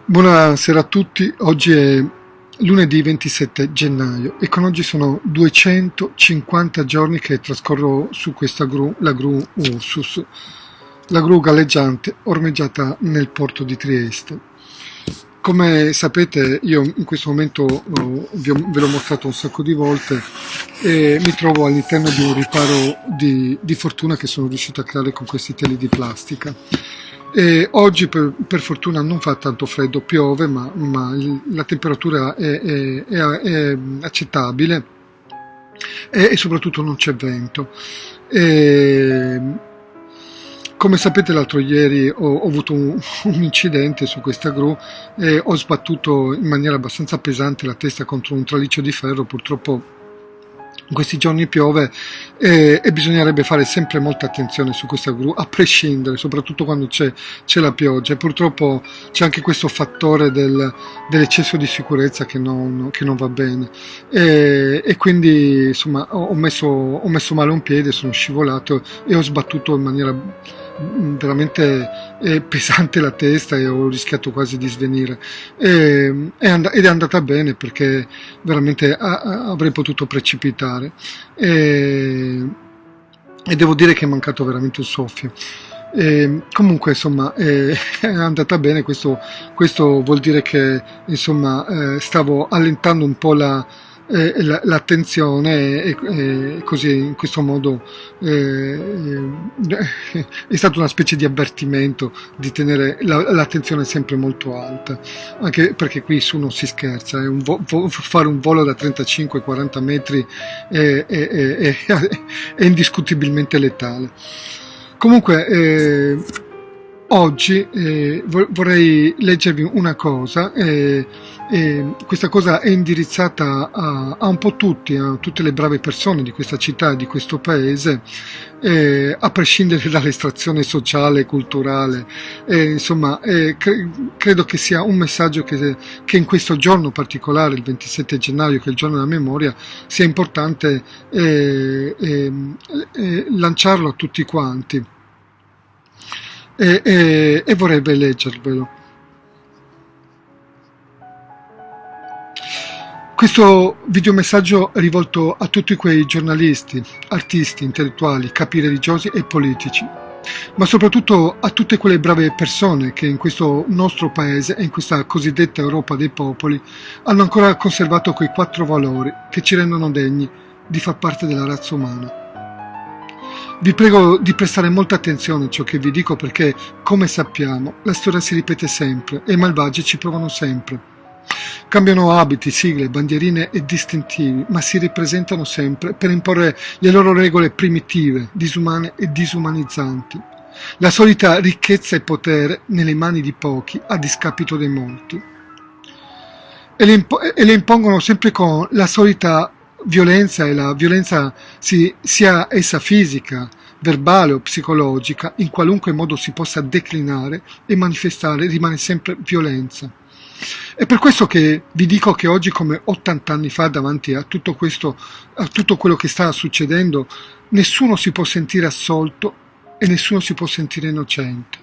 Buonasera a tutti, oggi è lunedì 27 gennaio e con oggi sono 250 giorni che trascorro su questa gru, la gru Ursus, la gru galleggiante ormeggiata nel porto di Trieste. Come sapete io in questo momento ve l'ho mostrato un sacco di volte e mi trovo all'interno di un riparo di fortuna che sono riuscito a creare con questi teli di plastica. E oggi per fortuna non fa tanto freddo, piove, ma la temperatura è accettabile e soprattutto non c'è vento. E, come sapete l'altro ieri ho avuto un incidente su questa gru e ho sbattuto in maniera abbastanza pesante la testa contro un traliccio di ferro. Purtroppo in questi giorni piove e bisognerebbe fare sempre molta attenzione su questa gru, a prescindere, soprattutto quando c'è la pioggia. E purtroppo c'è anche questo fattore dell'eccesso di sicurezza che non va bene. E quindi insomma ho messo male un piede, sono scivolato e ho sbattuto in maniera veramente pesante la testa e ho rischiato quasi di svenire. Ed è andata bene perché veramente avrei potuto precipitare e devo dire che è mancato veramente un soffio. Comunque insomma è andata bene. Questo vuol dire che insomma stavo allentando un po' l'attenzione e così in questo modo è stato una specie di avvertimento di tenere l'attenzione sempre molto alta, anche perché qui su non si scherza. Fare un volo da 35-40 metri è indiscutibilmente letale. Comunque oggi vorrei leggervi una cosa. Questa cosa è indirizzata a un po' tutti, a tutte le brave persone di questa città, di questo paese, a prescindere dall'estrazione sociale e culturale. Insomma, credo che sia un messaggio che in questo giorno particolare, il 27 gennaio, che è il giorno della memoria, sia importante lanciarlo a tutti quanti. E vorrei leggervelo. Questo videomessaggio è rivolto a tutti quei giornalisti, artisti, intellettuali, capi religiosi e politici, ma soprattutto a tutte quelle brave persone che in questo nostro paese e in questa cosiddetta Europa dei popoli hanno ancora conservato quei 4 valori che ci rendono degni di far parte della razza umana. Vi prego di prestare molta attenzione a ciò che vi dico perché, come sappiamo, la storia si ripete sempre e i malvagi ci provano sempre. Cambiano abiti, sigle, bandierine e distintivi, ma si ripresentano sempre per imporre le loro regole primitive, disumane e disumanizzanti. La solita ricchezza e potere nelle mani di pochi a discapito dei molti. E le impongono sempre con la solita violenza, e la violenza sia essa fisica, verbale o psicologica, in qualunque modo si possa declinare e manifestare, rimane sempre violenza. È per questo che vi dico che oggi, come 80 anni fa, davanti a tutto questo, a tutto quello che sta succedendo, nessuno si può sentire assolto e nessuno si può sentire innocente.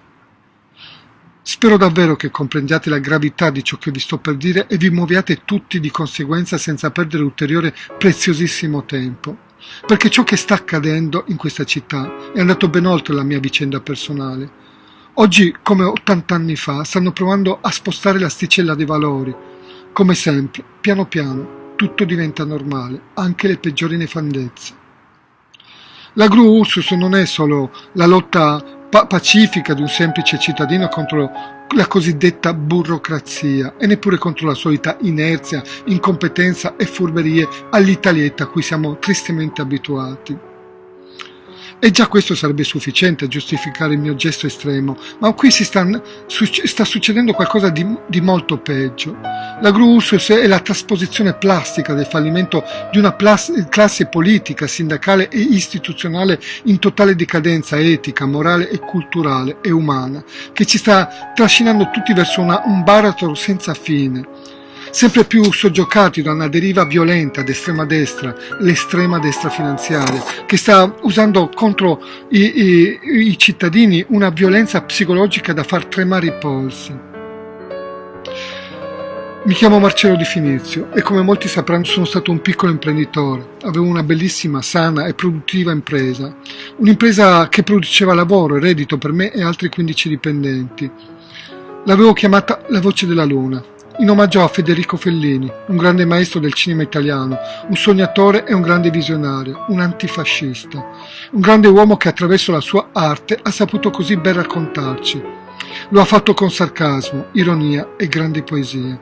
Spero davvero che comprendiate la gravità di ciò che vi sto per dire e vi muoviate tutti di conseguenza senza perdere ulteriore preziosissimo tempo, perché ciò che sta accadendo in questa città è andato ben oltre la mia vicenda personale. Oggi, come 80 anni fa, stanno provando a spostare l'asticella dei valori. Come sempre, piano piano, tutto diventa normale, anche le peggiori nefandezze. La gru Ursus non è solo la lotta pacifica di un semplice cittadino contro la cosiddetta burocrazia e neppure contro la solita inerzia, incompetenza e furberie all'italietta a cui siamo tristemente abituati. E già questo sarebbe sufficiente a giustificare il mio gesto estremo, ma qui sta succedendo qualcosa di molto peggio. La gru Ursus è la trasposizione plastica del fallimento di una classe politica, sindacale e istituzionale in totale decadenza etica, morale e culturale e umana, che ci sta trascinando tutti verso un baratro senza fine, sempre più soggiocati da una deriva violenta d'estrema destra, l'estrema destra finanziaria, che sta usando contro i cittadini una violenza psicologica da far tremare i polsi. Mi chiamo Marcello Di Finizio e come molti sapranno sono stato un piccolo imprenditore. Avevo una bellissima, sana e produttiva impresa. Un'impresa che produceva lavoro e reddito per me e altri 15 dipendenti. L'avevo chiamata La Voce della Luna, in omaggio a Federico Fellini, un grande maestro del cinema italiano, un sognatore e un grande visionario, un antifascista. Un grande uomo che attraverso la sua arte ha saputo così ben raccontarci. Lo ha fatto con sarcasmo, ironia e grande poesia.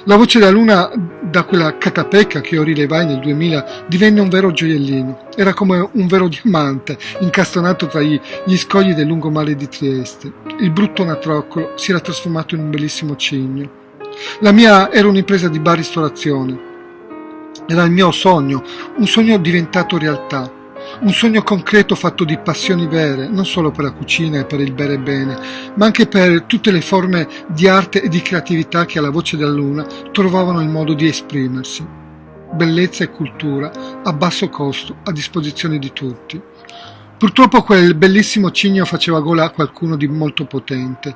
La Voce della Luna, da quella catapecca che io rilevai nel 2000, divenne un vero gioiellino. Era come un vero diamante incastonato tra gli scogli del lungomare di Trieste. Il brutto natroccolo si era trasformato in un bellissimo cigno. La mia era un'impresa di bar-ristorazione. Era il mio sogno, un sogno diventato realtà. Un sogno concreto fatto di passioni vere, non solo per la cucina e per il bere bene, ma anche per tutte le forme di arte e di creatività che alla Voce della Luna trovavano il modo di esprimersi. Bellezza e cultura a basso costo, a disposizione di tutti. Purtroppo quel bellissimo cigno faceva gola a qualcuno di molto potente,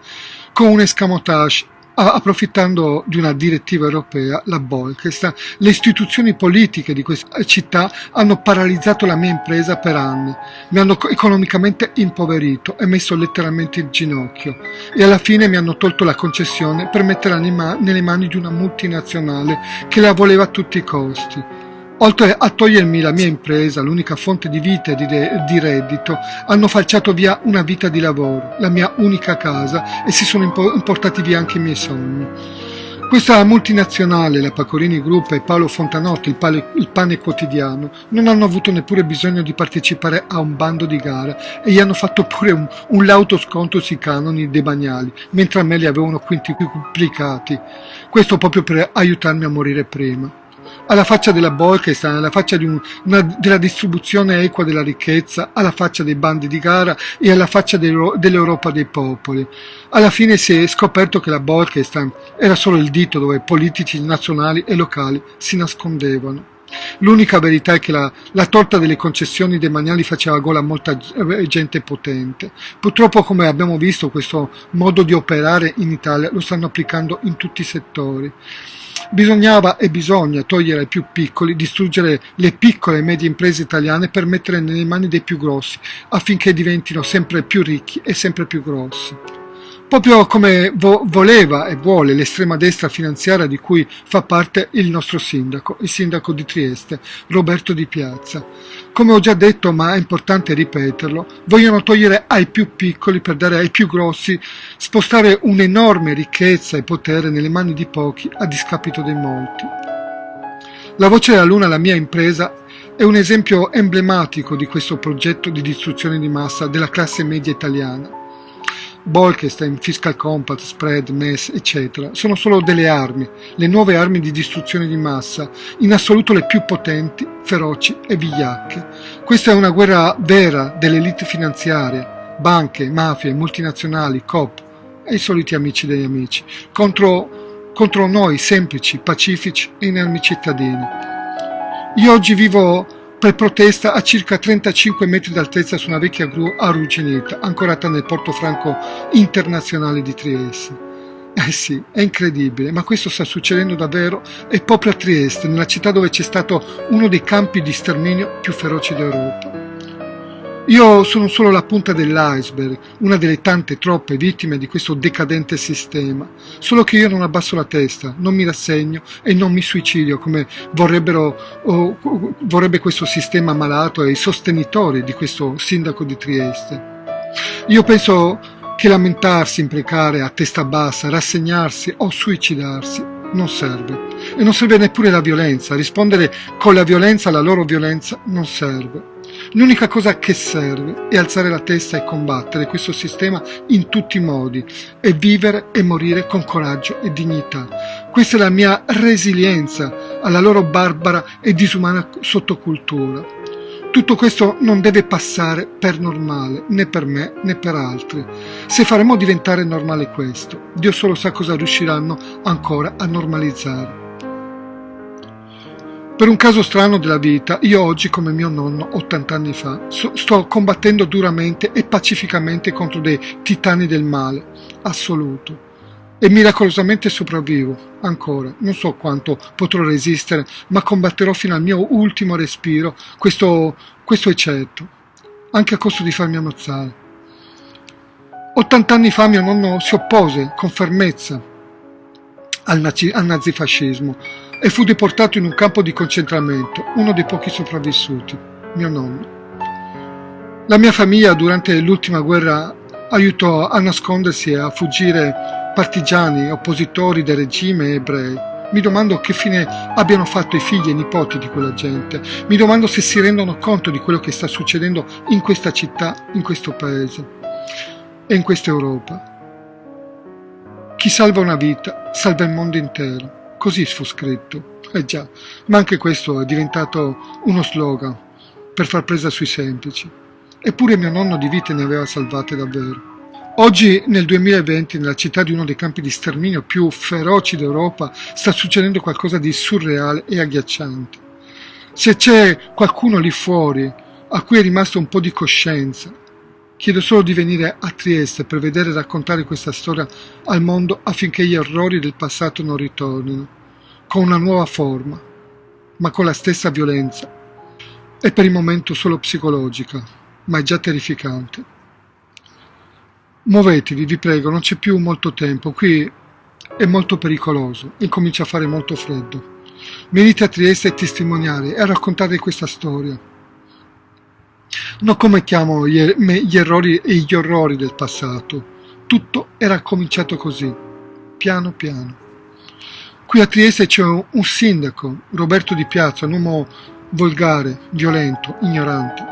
con un escamotage. Approfittando di una direttiva europea, la Bolkestein, le istituzioni politiche di questa città hanno paralizzato la mia impresa per anni, mi hanno economicamente impoverito e messo letteralmente in ginocchio e alla fine mi hanno tolto la concessione per metterla nelle mani di una multinazionale che la voleva a tutti i costi. Oltre a togliermi la mia impresa, l'unica fonte di vita e di reddito, hanno falciato via una vita di lavoro, la mia unica casa, e si sono importati via anche i miei sogni. Questa multinazionale, la Pacorini Group e Paolo Fontanotte, il pane quotidiano, non hanno avuto neppure bisogno di partecipare a un bando di gara e gli hanno fatto pure un lauto sconto sui canoni demaniali, mentre a me li avevano quintuplicati. Questo proprio per aiutarmi a morire prima. Alla faccia della Bolkestein, alla faccia della distribuzione equa della ricchezza, alla faccia dei bandi di gara e alla faccia dell'Europa dei popoli. Alla fine si è scoperto che la Bolkestein era solo il dito dove politici nazionali e locali si nascondevano. L'unica verità è che la torta delle concessioni demaniali faceva gola a molta gente potente. Purtroppo, come abbiamo visto, questo modo di operare in Italia lo stanno applicando in tutti i settori. Bisognava e bisogna togliere ai più piccoli, distruggere le piccole e medie imprese italiane per mettere nelle mani dei più grossi, affinché diventino sempre più ricchi e sempre più grossi. Proprio come voleva e vuole l'estrema destra finanziaria di cui fa parte il nostro sindaco, il sindaco di Trieste, Roberto Di Piazza. Come ho già detto, ma è importante ripeterlo, vogliono togliere ai più piccoli per dare ai più grossi, spostare un'enorme ricchezza e potere nelle mani di pochi a discapito dei molti. La Voce della Luna, la mia impresa, è un esempio emblematico di questo progetto di distruzione di massa della classe media italiana. Bolkestein, Fiscal Compact, Spread, MES, eccetera, sono solo delle armi, le nuove armi di distruzione di massa, in assoluto le più potenti, feroci e vigliacche. Questa è una guerra vera delle elite finanziarie, banche, mafie, multinazionali, COP e i soliti amici degli amici, contro noi semplici, pacifici e inermi cittadini. Io oggi vivo per protesta a circa 35 metri d'altezza su una vecchia gru arrugginita, ancorata nel porto franco internazionale di Trieste. Sì, è incredibile, ma questo sta succedendo davvero e proprio a Trieste, nella città dove c'è stato uno dei campi di sterminio più feroci d'Europa. Io sono solo la punta dell'iceberg, una delle tante troppe vittime di questo decadente sistema, solo che io non abbasso la testa, non mi rassegno e non mi suicidio come vorrebbe questo sistema malato e i sostenitori di questo sindaco di Trieste. Io penso che lamentarsi, imprecare a testa bassa, rassegnarsi o suicidarsi non serve. E non serve neppure la violenza, rispondere con la violenza alla loro violenza non serve. L'unica cosa che serve è alzare la testa e combattere questo sistema in tutti i modi e vivere e morire con coraggio e dignità. Questa è la mia resilienza alla loro barbara e disumana sottocultura. Tutto questo non deve passare per normale, né per me né per altri. Se faremo diventare normale questo, Dio solo sa cosa riusciranno ancora a normalizzare. Per un caso strano della vita, io oggi, come mio nonno 80 anni fa, sto combattendo duramente e pacificamente contro dei titani del male assoluto. E miracolosamente sopravvivo, ancora. Non so quanto potrò resistere, ma combatterò fino al mio ultimo respiro, questo è certo, anche a costo di farmi ammazzare. 80 anni fa mio nonno si oppose con fermezza al nazifascismo e fu deportato in un campo di concentramento, uno dei pochi sopravvissuti, mio nonno. La mia famiglia durante l'ultima guerra aiutò a nascondersi e a fuggire partigiani, oppositori del regime e ebrei. Mi domando che fine abbiano fatto i figli e i nipoti di quella gente. Mi domando se si rendono conto di quello che sta succedendo in questa città, in questo paese e in questa Europa. Chi salva una vita, salva il mondo intero. Così fu scritto. Già, ma anche questo è diventato uno slogan per far presa sui semplici. Eppure mio nonno di vite ne aveva salvate davvero. Oggi, nel 2020, nella città di uno dei campi di sterminio più feroci d'Europa, sta succedendo qualcosa di surreale e agghiacciante. Se c'è qualcuno lì fuori a cui è rimasto un po' di coscienza, chiedo solo di venire a Trieste per vedere e raccontare questa storia al mondo affinché gli orrori del passato non ritornino, con una nuova forma, ma con la stessa violenza. È per il momento solo psicologica, ma è già terrificante. Muovetevi, vi prego, non c'è più molto tempo, qui è molto pericoloso e comincia a fare molto freddo. Venite a Trieste a testimoniare e a raccontare questa storia. Non commettiamo gli errori e gli orrori del passato. Tutto era cominciato così, piano piano. Qui a Trieste c'è un sindaco, Roberto Di Piazza, un uomo volgare, violento, ignorante.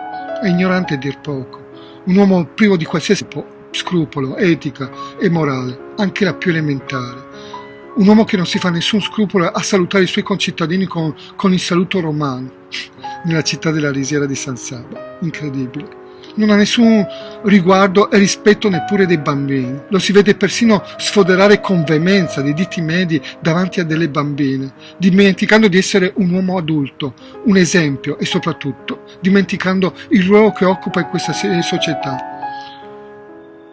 È ignorante a dir poco. Un uomo privo di qualsiasi scrupolo, etica e morale, anche la più elementare. Un uomo che non si fa nessun scrupolo a salutare i suoi concittadini con il saluto romano nella città della risiera di San Saba. Incredibile. Non ha nessun riguardo e rispetto neppure dei bambini. Lo si vede persino sfoderare con veemenza dei diti medi davanti a delle bambine, dimenticando di essere un uomo adulto, un esempio e soprattutto dimenticando il ruolo che occupa in questa società.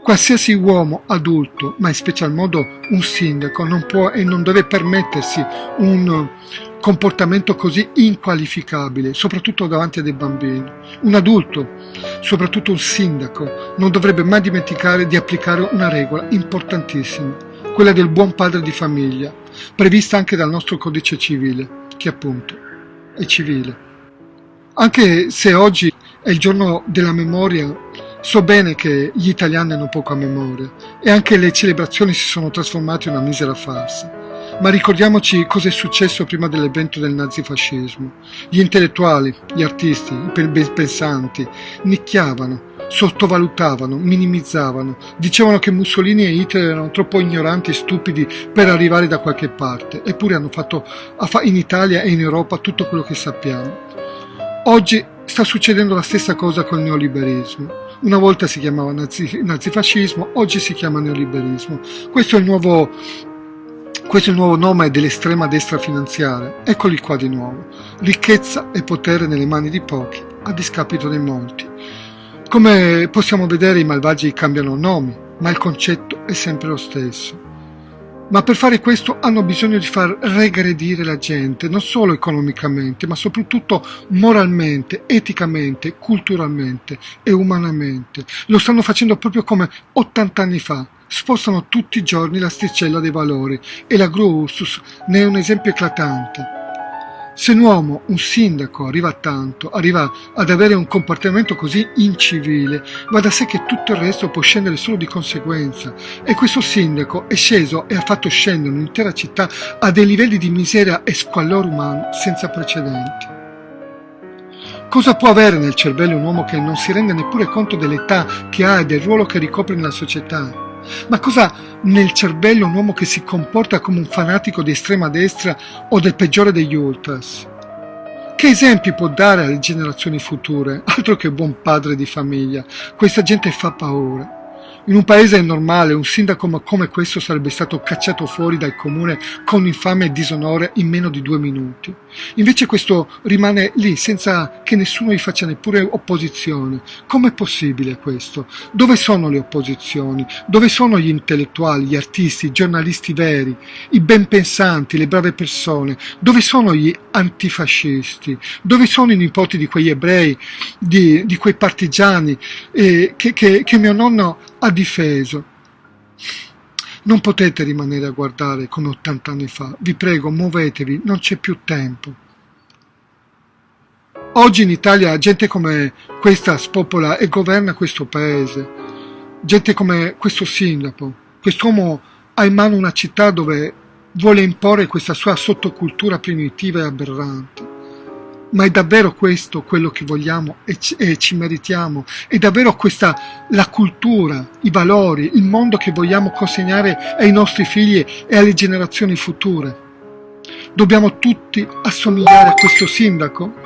Qualsiasi uomo adulto, ma in special modo un sindaco, non può e non deve permettersi un comportamento così inqualificabile, soprattutto davanti a dei bambini. Un adulto, soprattutto un sindaco, non dovrebbe mai dimenticare di applicare una regola importantissima, quella del buon padre di famiglia, prevista anche dal nostro codice civile, che appunto è civile. Anche se oggi è il giorno della memoria, so bene che gli italiani hanno poca memoria e anche le celebrazioni si sono trasformate in una misera farsa. Ma ricordiamoci cosa è successo prima dell'evento del nazifascismo. Gli intellettuali, gli artisti, i ben pensanti nicchiavano, sottovalutavano, minimizzavano, dicevano che Mussolini e Hitler erano troppo ignoranti e stupidi per arrivare da qualche parte, eppure hanno fatto in Italia e in Europa tutto quello che sappiamo. Oggi sta succedendo la stessa cosa col neoliberismo. Una volta si chiamava nazifascismo, oggi si chiama neoliberismo. Questo è il nuovo nome dell'estrema destra finanziaria. Eccoli qua di nuovo. Ricchezza e potere nelle mani di pochi, a discapito dei molti. Come possiamo vedere, i malvagi cambiano nomi, ma il concetto è sempre lo stesso. Ma per fare questo hanno bisogno di far regredire la gente, non solo economicamente, ma soprattutto moralmente, eticamente, culturalmente e umanamente. Lo stanno facendo proprio come 80 anni fa. Spostano tutti i giorni l'asticella dei valori e la Gru Ursus ne è un esempio eclatante. Se un uomo, un sindaco, arriva ad avere un comportamento così incivile, va da sé che tutto il resto può scendere solo di conseguenza. E questo sindaco è sceso e ha fatto scendere un'intera città a dei livelli di miseria e squallore umano senza precedenti. Cosa può avere nel cervello un uomo che non si rende neppure conto dell'età che ha e del ruolo che ricopre nella società? Ma cosa nel cervello un uomo che si comporta come un fanatico di estrema destra o del peggiore degli ultras? Che esempi può dare alle generazioni future? Altro che buon padre di famiglia. Questa gente fa paura. In un paese normale un sindaco come questo sarebbe stato cacciato fuori dal comune con infame e disonore in meno di 2 minuti. Invece questo rimane lì senza che nessuno gli faccia neppure opposizione. Com'è possibile questo? Dove sono le opposizioni? Dove sono gli intellettuali, gli artisti, i giornalisti veri, i ben pensanti, le brave persone? Dove sono gli antifascisti? Dove sono i nipoti di quegli ebrei, di quei partigiani che mio nonno ha difeso? Non potete rimanere a guardare come 80 anni fa. Vi prego, muovetevi, non c'è più tempo. Oggi in Italia gente come questa spopola e governa questo paese. Gente come questo sindaco. Quest'uomo ha in mano una città dove vuole imporre questa sua sottocultura primitiva e aberrante. Ma è davvero questo quello che vogliamo e ci meritiamo? È davvero questa la cultura, i valori, il mondo che vogliamo consegnare ai nostri figli e alle generazioni future? Dobbiamo tutti assomigliare a questo sindaco?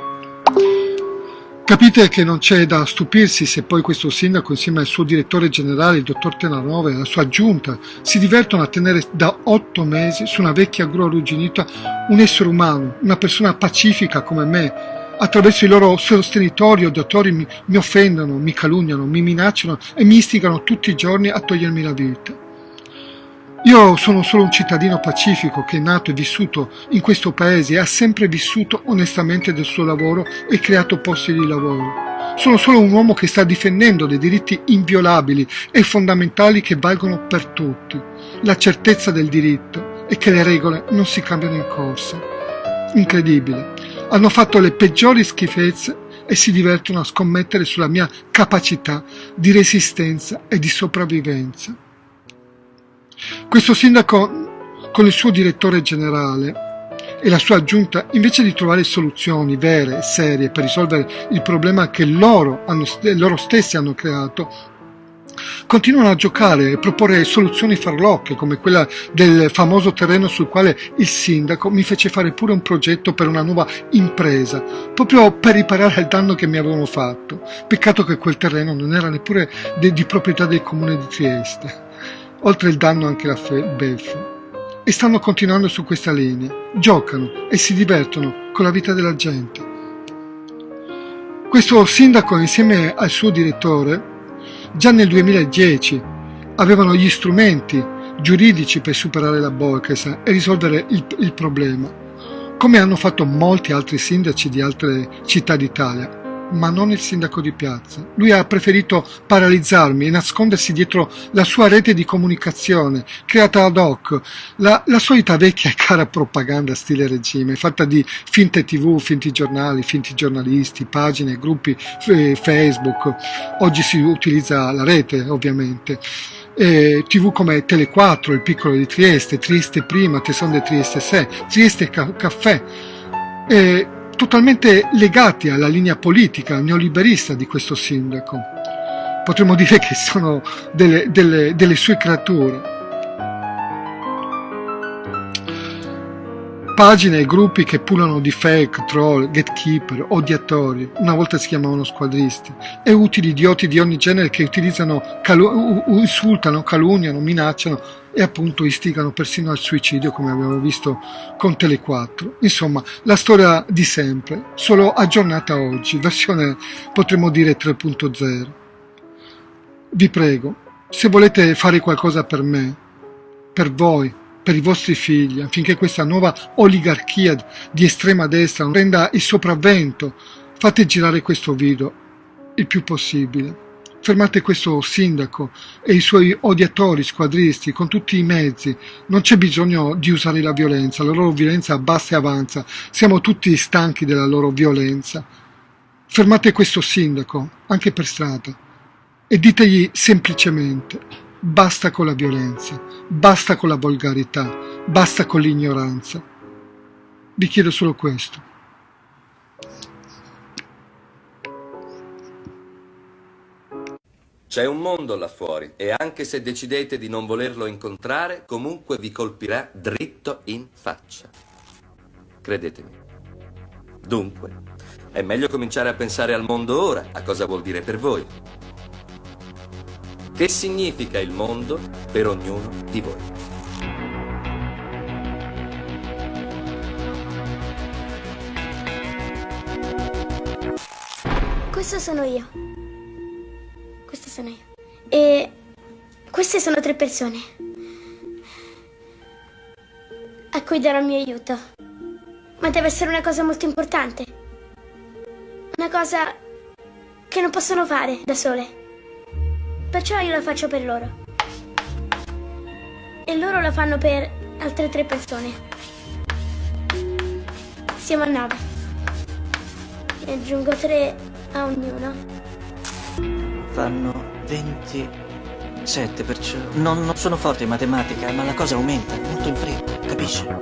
Capite che non c'è da stupirsi se poi questo sindaco insieme al suo direttore generale, il dottor Tenarove, e la sua giunta si divertono a tenere da 8 mesi su una vecchia gru arrugginita un essere umano, una persona pacifica come me. Attraverso i loro sostenitori o dottori mi offendono, mi calunniano, mi minacciano e mi istigano tutti i giorni a togliermi la vita. Io sono solo un cittadino pacifico che è nato e vissuto in questo paese e ha sempre vissuto onestamente del suo lavoro e creato posti di lavoro. Sono solo un uomo che sta difendendo dei diritti inviolabili e fondamentali che valgono per tutti, la certezza del diritto e che le regole non si cambiano in corsa. Incredibile. Hanno fatto le peggiori schifezze e si divertono a scommettere sulla mia capacità di resistenza e di sopravvivenza. Questo sindaco, con il suo direttore generale e la sua giunta, invece di trovare soluzioni vere e serie per risolvere il problema che loro stessi hanno creato, continuano a giocare e proporre soluzioni farlocche come quella del famoso terreno sul quale il sindaco mi fece fare pure un progetto per una nuova impresa, proprio per riparare al danno che mi avevano fatto. Peccato che quel terreno non era neppure di proprietà del comune di Trieste. Oltre il danno anche la beffa. E stanno continuando su questa linea, giocano e si divertono con la vita della gente. Questo sindaco insieme al suo direttore già nel 2010 avevano gli strumenti giuridici per superare la Bolkestein e risolvere il problema, come hanno fatto molti altri sindaci di altre città d'Italia. Ma non il sindaco di piazza. Lui ha preferito paralizzarmi e nascondersi dietro la sua rete di comunicazione creata ad hoc, la solita vecchia e cara propaganda stile regime, fatta di finte TV, finti giornali, finti giornalisti, pagine, gruppi Facebook. Oggi si utilizza la rete, ovviamente. TV come Tele4, Il Piccolo di Trieste, Trieste Prima, Tesson de Trieste Se, Trieste Caffè. Totalmente legati alla linea politica neoliberista di questo sindaco. Potremmo dire che sono delle sue creature. Pagine e gruppi che pullano di fake, troll, gatekeeper, odiatori, una volta si chiamavano squadristi, e utili idioti di ogni genere che utilizzano, insultano, calunniano, minacciano e appunto istigano persino al suicidio, come abbiamo visto con Tele4. Insomma, la storia di sempre, solo aggiornata oggi, versione potremmo dire 3.0. Vi prego, se volete fare qualcosa per me, per voi, per i vostri figli, affinché questa nuova oligarchia di estrema destra non prenda il sopravvento, fate girare questo video il più possibile. Fermate questo sindaco e i suoi odiatori squadristi con tutti i mezzi. Non c'è bisogno di usare la violenza basta e avanza. Siamo tutti stanchi della loro violenza. Fermate questo sindaco, anche per strada, e ditegli semplicemente: basta con la violenza, basta con la volgarità, basta con l'ignoranza. Vi chiedo solo questo. C'è un mondo là fuori e anche se decidete di non volerlo incontrare, comunque vi colpirà dritto in faccia. Credetemi. Dunque, è meglio cominciare a pensare al mondo ora, a cosa vuol dire per voi. Che significa il mondo per ognuno di voi? Questo sono io. Questo sono io. E queste sono 3 persone a cui darò il mio aiuto. Ma deve essere una cosa molto importante. Una cosa che non possono fare da sole. Perciò io la faccio per loro. E loro la fanno per altre 3 persone. Siamo a 9. Ne aggiungo 3 a ognuno. Fanno 27, perciò... Non sono forte in matematica, ma la cosa aumenta molto in fretta, capisci?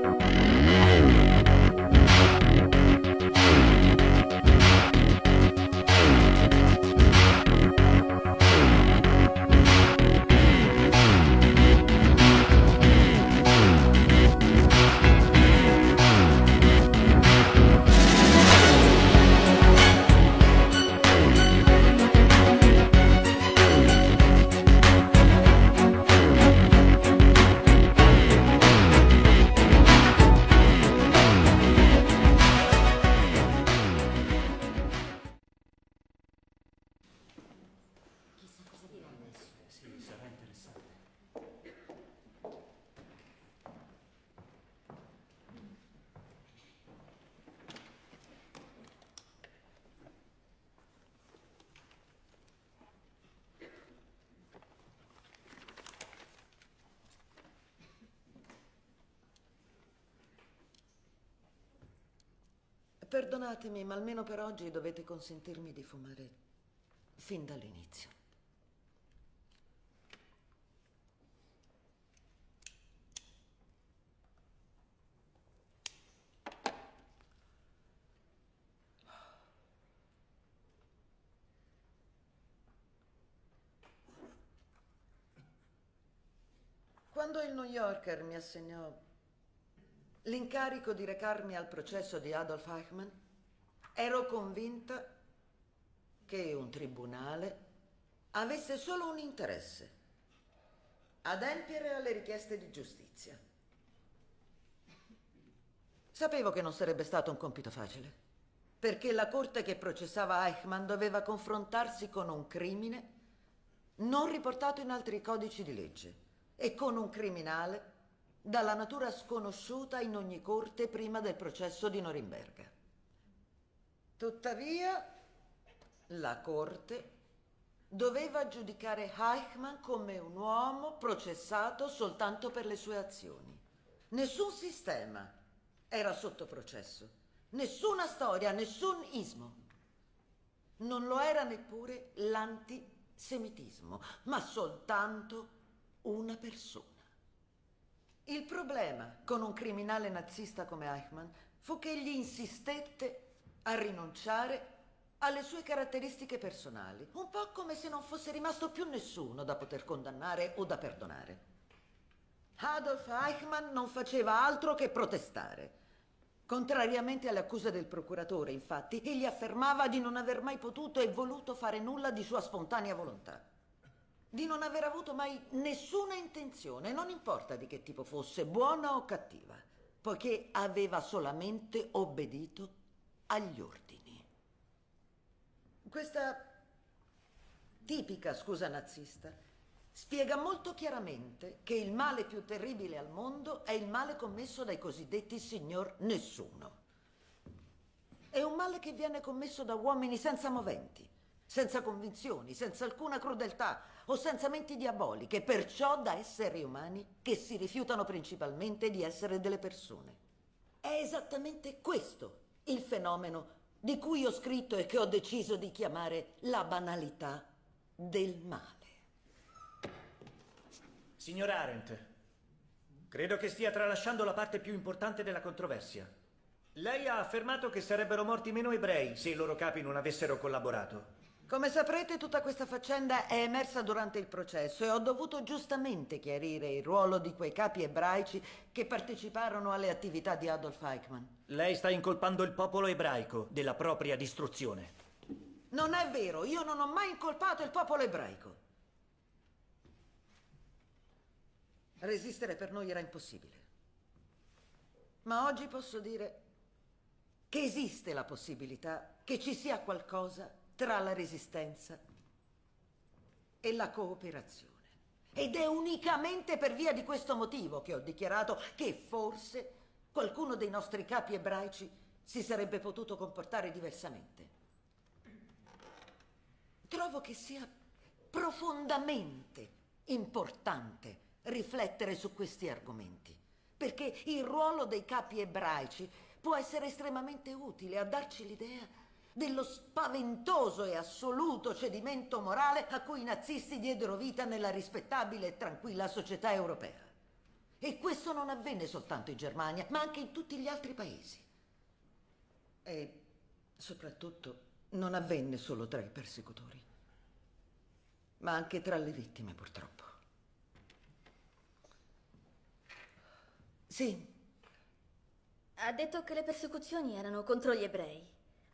Perdonatemi, ma almeno per oggi dovete consentirmi di fumare fin dall'inizio. Quando il New Yorker mi assegnò l'incarico di recarmi al processo di Adolf Eichmann, ero convinta che un tribunale avesse solo un interesse: adempiere alle richieste di giustizia. Sapevo che non sarebbe stato un compito facile, perché la corte che processava Eichmann doveva confrontarsi con un crimine non riportato in altri codici di legge e con un criminale dalla natura sconosciuta in ogni corte prima del processo di Norimberga. Tuttavia, la corte doveva giudicare Eichmann come un uomo processato soltanto per le sue azioni. Nessun sistema era sotto processo, nessuna storia, nessun ismo. Non lo era neppure l'antisemitismo, ma soltanto una persona. Il problema con un criminale nazista come Eichmann fu che egli insistette a rinunciare alle sue caratteristiche personali, un po' come se non fosse rimasto più nessuno da poter condannare o da perdonare. Adolf Eichmann non faceva altro che protestare. Contrariamente alle accuse del procuratore, infatti, egli affermava di non aver mai potuto e voluto fare nulla di sua spontanea volontà. Di non aver avuto mai nessuna intenzione, non importa di che tipo fosse, buona o cattiva, poiché aveva solamente obbedito agli ordini. Questa tipica scusa nazista spiega molto chiaramente che il male più terribile al mondo è il male commesso dai cosiddetti signor nessuno. È un male che viene commesso da uomini senza moventi, senza convinzioni, senza alcuna crudeltà o senza menti diaboliche, perciò da esseri umani che si rifiutano principalmente di essere delle persone. È esattamente questo il fenomeno di cui ho scritto e che ho deciso di chiamare la banalità del male. Signor Arendt, credo che stia tralasciando la parte più importante della controversia. Lei ha affermato che sarebbero morti meno ebrei se i loro capi non avessero collaborato. Come saprete, tutta questa faccenda è emersa durante il processo e ho dovuto giustamente chiarire il ruolo di quei capi ebraici che parteciparono alle attività di Adolf Eichmann. Lei sta incolpando il popolo ebraico della propria distruzione. Non è vero, io non ho mai incolpato il popolo ebraico. Resistere per noi era impossibile. Ma oggi posso dire che esiste la possibilità che ci sia qualcosa tra la resistenza e la cooperazione. Ed è unicamente per via di questo motivo che ho dichiarato che forse qualcuno dei nostri capi ebraici si sarebbe potuto comportare diversamente. Trovo che sia profondamente importante riflettere su questi argomenti, perché il ruolo dei capi ebraici può essere estremamente utile a darci l'idea dello spaventoso e assoluto cedimento morale a cui i nazisti diedero vita nella rispettabile e tranquilla società europea. E questo non avvenne soltanto in Germania, ma anche in tutti gli altri paesi. E soprattutto non avvenne solo tra i persecutori, ma anche tra le vittime, purtroppo. Sì. Ha detto che le persecuzioni erano contro gli ebrei.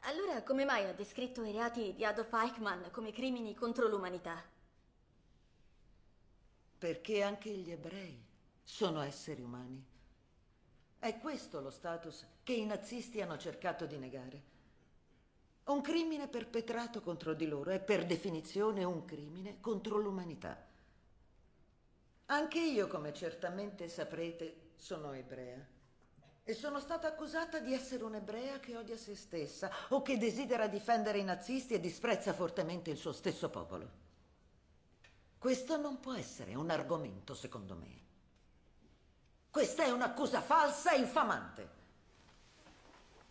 Allora come mai ha descritto i reati di Adolf Eichmann come crimini contro l'umanità? Perché anche gli ebrei sono esseri umani. È questo lo status che i nazisti hanno cercato di negare. Un crimine perpetrato contro di loro è per definizione un crimine contro l'umanità. Anche io, come certamente saprete, sono ebrea. E sono stata accusata di essere un'ebrea che odia se stessa o che desidera difendere i nazisti e disprezza fortemente il suo stesso popolo. Questo non può essere un argomento, secondo me. Questa è un'accusa falsa e infamante.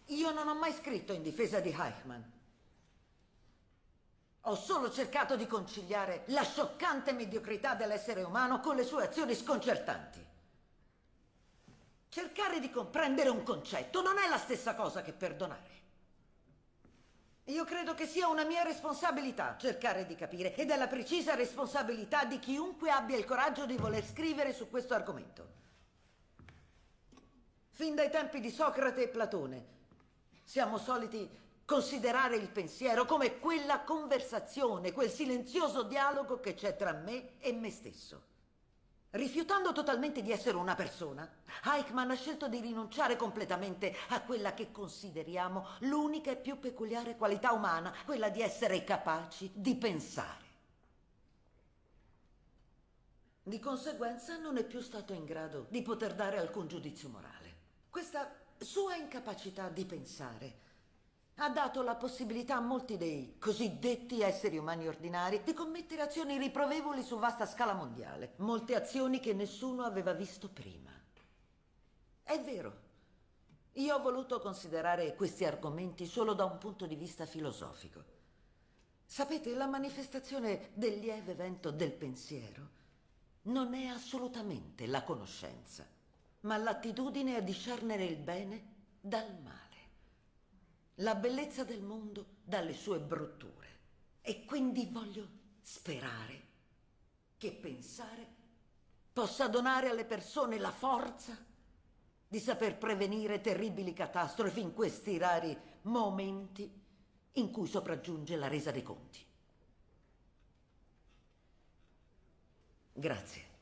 Io non ho mai scritto in difesa di Eichmann. Ho solo cercato di conciliare la scioccante mediocrità dell'essere umano con le sue azioni sconcertanti. Cercare di comprendere un concetto non è la stessa cosa che perdonare. Io credo che sia una mia responsabilità cercare di capire, ed è la precisa responsabilità di chiunque abbia il coraggio di voler scrivere su questo argomento. Fin dai tempi di Socrate e Platone siamo soliti considerare il pensiero come quella conversazione, quel silenzioso dialogo che c'è tra me e me stesso. Rifiutando totalmente di essere una persona, Eichmann ha scelto di rinunciare completamente a quella che consideriamo l'unica e più peculiare qualità umana, quella di essere capaci di pensare. Di conseguenza non è più stato in grado di poter dare alcun giudizio morale. Questa sua incapacità di pensare ha dato la possibilità a molti dei cosiddetti esseri umani ordinari di commettere azioni riprovevoli su vasta scala mondiale, molte azioni che nessuno aveva visto prima. È vero, io ho voluto considerare questi argomenti solo da un punto di vista filosofico. Sapete, la manifestazione del lieve vento del pensiero non è assolutamente la conoscenza, ma l'attitudine a discernere il bene dal male, la bellezza del mondo dalle sue brutture. E quindi voglio sperare che pensare possa donare alle persone la forza di saper prevenire terribili catastrofi in questi rari momenti in cui sopraggiunge la resa dei conti. Grazie.